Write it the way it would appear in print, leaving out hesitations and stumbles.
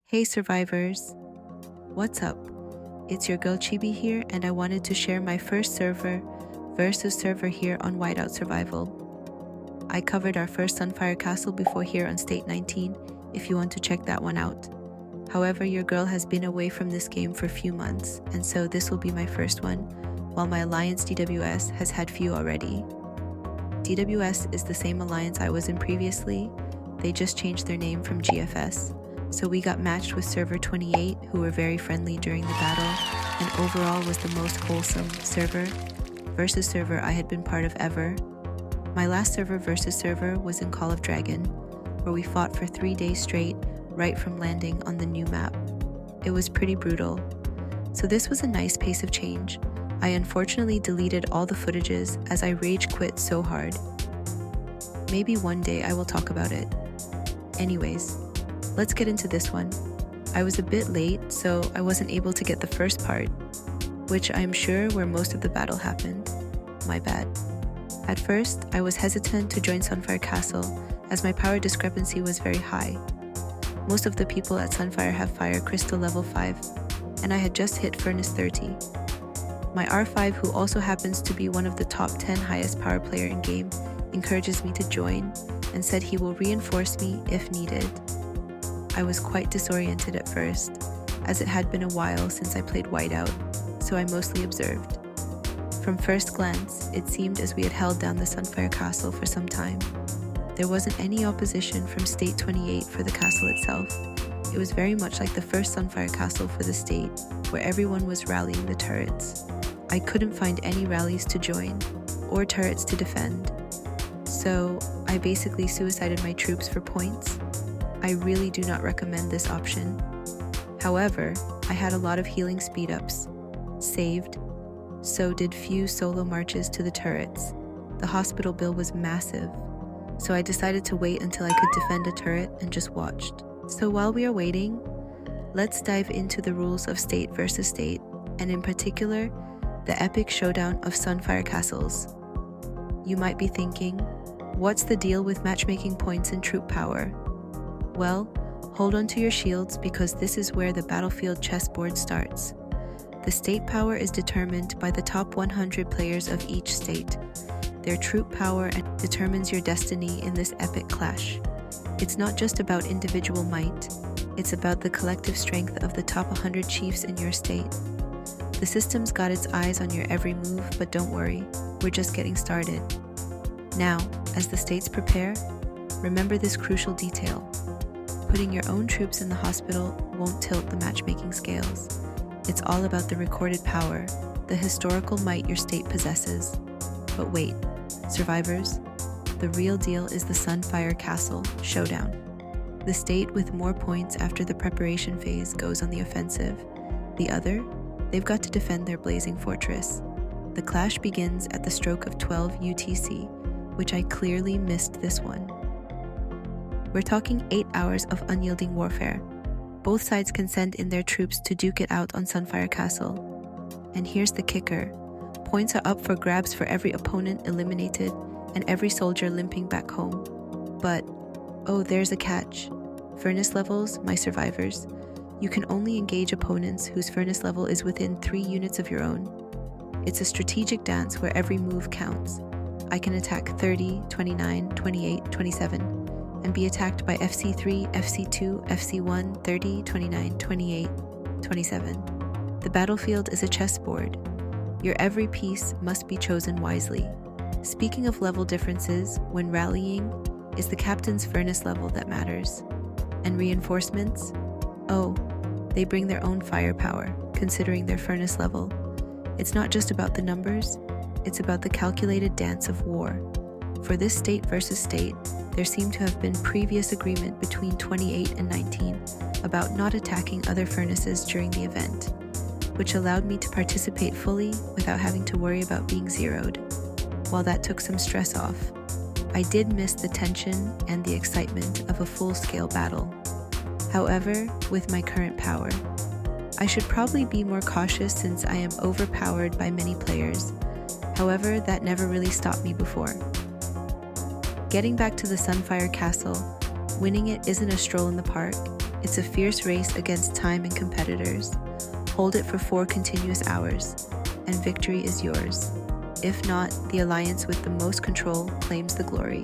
Hey survivors! What's up? It's your girl Chibi here, and I wanted to share my first server versus server here on Whiteout Survival. I covered our first Sunfire Castle before here on S19 if you want to check that one out. However, your girl has been away from this game for a few months, and so this will be my first one, while my alliance DWS has had few already. DWS is the same alliance I was in previously, they just changed their name from GFS. So we got matched with server 28, who were very friendly during the battle, and overall was the most wholesome server versus server I had been part of ever. My last server versus server was in Call of Dragon, where we fought for 3 days straight, right from landing on the new map. It was pretty brutal. So this was a nice pace of change. I unfortunately deleted all the footages as I rage quit so hard. Maybe one day I will talk about it. Anyways, let's get into this one. I was a bit late, so I wasn't able to get the first part, which I'm sure where most of the battle happened. My bad. At first, I was hesitant to join Sunfire Castle as my power discrepancy was very high. Most of the people at Sunfire have fire crystal level 5, and I had just hit furnace 30. My R5, who also happens to be one of the top 10 highest power player in game, encourages me to join and said he will reinforce me if needed. I was quite disoriented at first, as it had been a while since I played Whiteout, so I mostly observed. From first glance, it seemed as we had held down the Sunfire Castle for some time. There wasn't any opposition from State 28 for the castle itself. It was very much like the first Sunfire Castle for the state, where everyone was rallying the turrets. I couldn't find any rallies to join, or turrets to defend. So I basically suicided my troops for points. I really do not recommend this option. However, I had a lot of healing speed-ups, saved, so did few solo marches to the turrets. The hospital bill was massive, so I decided to wait until I could defend a turret and just watched. So while we are waiting, let's dive into the rules of state versus state, and in particular, the epic showdown of Sunfire Castles. You might be thinking, what's the deal with matchmaking points and troop power? Well, hold on to your shields because this is where the battlefield chessboard starts. The state power is determined by the top 100 players of each state. Their troop power determines your destiny in this epic clash. It's not just about individual might, it's about the collective strength of the top 100 chiefs in your state. The system's got its eyes on your every move, but don't worry, we're just getting started. Now, as the states prepare, remember this crucial detail. Putting your own troops in the hospital won't tilt the matchmaking scales. It's all about the recorded power, the historical might your state possesses. But wait, survivors, the real deal is the Sunfire Castle showdown. The state with more points after the preparation phase goes on the offensive. The other, they've got to defend their blazing fortress. The clash begins at the stroke of 12 UTC, which I clearly missed this one. We're talking 8 hours of unyielding warfare. Both sides can send in their troops to duke it out on Sunfire Castle. And here's the kicker. Points are up for grabs for every opponent eliminated and every soldier limping back home. But, oh, there's a catch. Furnace levels, my survivors. You can only engage opponents whose furnace level is within 3 units of your own. It's a strategic dance where every move counts. I can attack 30, 29, 28, 27. and be attacked by FC3, FC2, FC1, 30, 29, 28, 27. The battlefield is a chessboard. Your every piece must be chosen wisely. Speaking of level differences, when rallying, is the captain's furnace level that matters. And reinforcements? Oh, they bring their own firepower, considering their furnace level. It's not just about the numbers, it's about the calculated dance of war. For this state versus state, there seemed to have been previous agreement between 28 and 19 about not attacking other furnaces during the event, which allowed me to participate fully without having to worry about being zeroed. While that took some stress off, I did miss the tension and the excitement of a full-scale battle. However, with my current power, I should probably be more cautious since I am overpowered by many players. However, that never really stopped me before. Getting back to the Sunfire Castle, winning it isn't a stroll in the park, It's a fierce race against time and competitors. Hold it for 4 continuous hours, and victory is yours. If not, the alliance with the most control claims the glory.